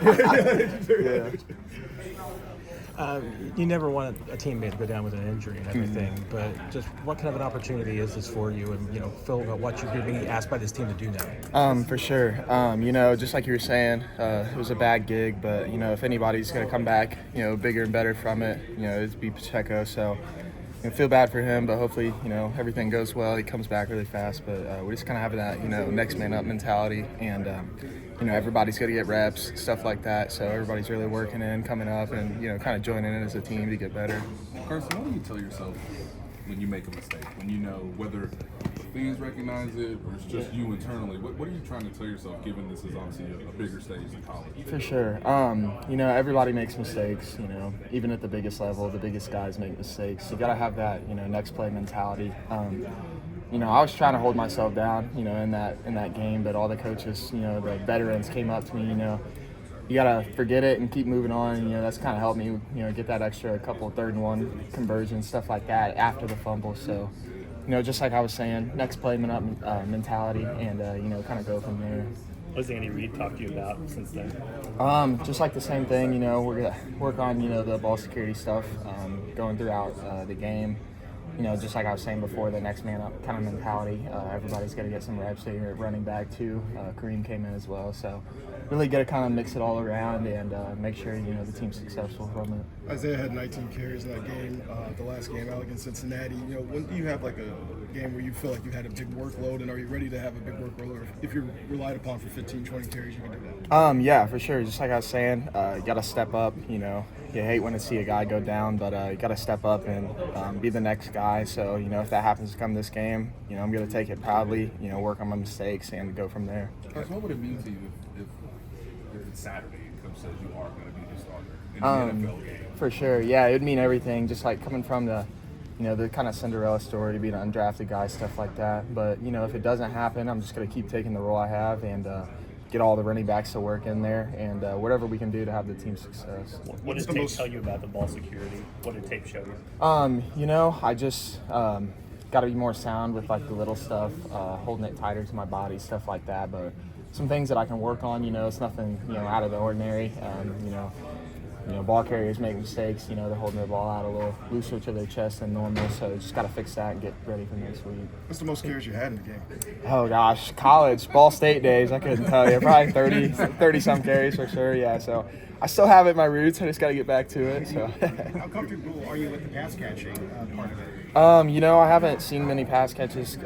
Yeah. You never want a teammate to go down with an injury and everything, but just what kind of an opportunity is this for you? And Phil, about what you're being asked by this team to do now. For sure. Just like you were saying, it was a bad gig, but if anybody's gonna come back, bigger and better from it, it'd be Pacheco. So feel bad for him, but hopefully, everything goes well. He comes back really fast, but we just kind of have that, next man up mentality, and everybody's got to get reps, stuff like that. So everybody's really working in, coming up, and kind of joining in as a team to get better. Carson, what do you tell yourself when you make a mistake? When whether the fans recognize it or it's just you internally, what are you trying to tell yourself, given this is obviously a bigger stage in college? For sure. Everybody makes mistakes. Even at the biggest level, the biggest guys make mistakes. You got to have that, next play mentality. I was trying to hold myself down, in that game, but all the coaches, the veterans came up to me, you got to forget it and keep moving on. That's kind of helped me, get that extra couple 3rd and 1 conversions, stuff like that after the fumble. So, just like I was saying, next play mentality and, kind of go from there. What has Andy Reid talked to you about since then? Just like the same thing, we're going to work on, the ball security stuff going throughout the game. Just like I was saying before, the next man up kind of mentality. Everybody's got to get some reps there. Running back too. Kareem came in as well. So really got to kind of mix it all around and make sure, the team's successful from it. Isiah had 19 carries in that game, the last game out against Cincinnati. When do you have like a game where you feel like you had a big workload, and are you ready to have a big workload? Or if you're relied upon for 15, 20 carries, you can do that? Yeah, for sure. Just like I was saying, you got to step up, You hate when to see a guy go down, but you got to step up and be the next guy. So, if that happens to come this game, I'm going to take it proudly, work on my mistakes and go from there. What would it mean to you if it's Saturday and Coach says you are going to be the starter in the NFL game? For sure. Yeah, it would mean everything. Just like coming from the kind of Cinderella story to be an undrafted guy, stuff like that. But, if it doesn't happen, I'm just going to keep taking the role I have and get all the running backs to work in there and whatever we can do to have the team success. What did tape tell you about the ball security? What did tape show you? I just got to be more sound with like the little stuff, holding it tighter to my body, stuff like that. But some things that I can work on, it's nothing, out of the ordinary. Ball carriers make mistakes, they're holding their ball out a little looser to their chest than normal, so just got to fix that and get ready for next week. What's the most carries you had in the game? Oh gosh, college, Ball State days, I couldn't tell you, probably 30 some carries for sure, yeah, so I still have it in my roots, I just got to get back to it, so. How comfortable are you with the pass catching part of it? I haven't seen many pass catches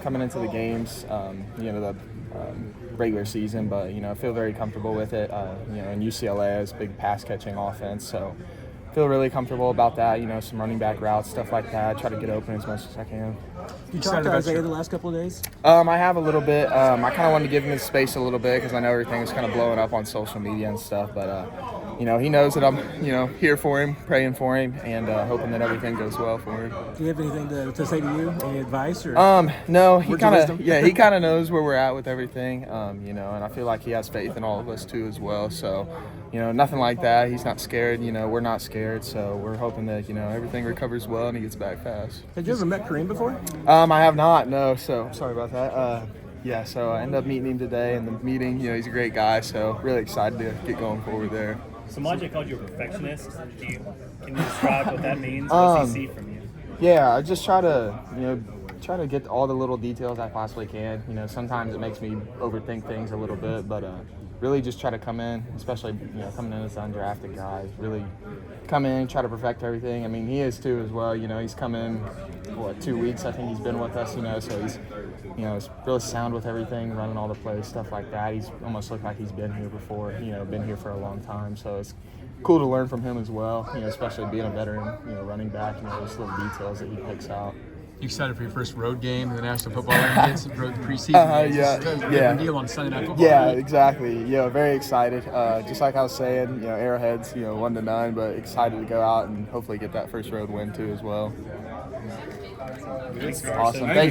coming into the games, the regular season, but I feel very comfortable with it. And UCLA is big pass catching offense, so feel really comfortable about that. Some running back routes, stuff like that. Try to get open as much as I can. You talked to Isiah the last couple of days? I have a little bit. I kind of wanted to give him his space a little bit because I know everything is kind of blowing up on social media and stuff, but he knows that I'm, here for him, praying for him, and hoping that everything goes well for him. Do you have anything to say to you? Any advice? Or no, he kind of knows where we're at with everything, and I feel like he has faith in all of us too as well. So, nothing like that. He's not scared. We're not scared. So we're hoping that everything recovers well and he gets back fast. Had you ever met Kareem before? I have not. No. So sorry about that. Yeah, so I ended up meeting him today in the meeting. He's a great guy, so really excited to get going forward there. So Majid called you a perfectionist. Can you describe what that means? What does he see from you? Yeah, I just try to get all the little details I possibly can. Sometimes it makes me overthink things a little bit, but really just try to come in, especially coming in as an undrafted guy, really come in, try to perfect everything. I mean, he is too as well. He's come in 2 weeks. I think he's been with us. So he's he's really sound with everything, running all the plays, stuff like that. He's almost looked like he's been here before. Been here for a long time. So it's cool to learn from him as well. Especially being a veteran, running back. Those little details that he picks out. You excited for your first road game in the National Football League against the preseason? Yeah. Deal on Sunday Night Football. Yeah, exactly. Very excited. Just like I was saying, Arrowhead's 1-9, but excited to go out and hopefully get that first road win too as well. Thanks, Awesome. Thanks.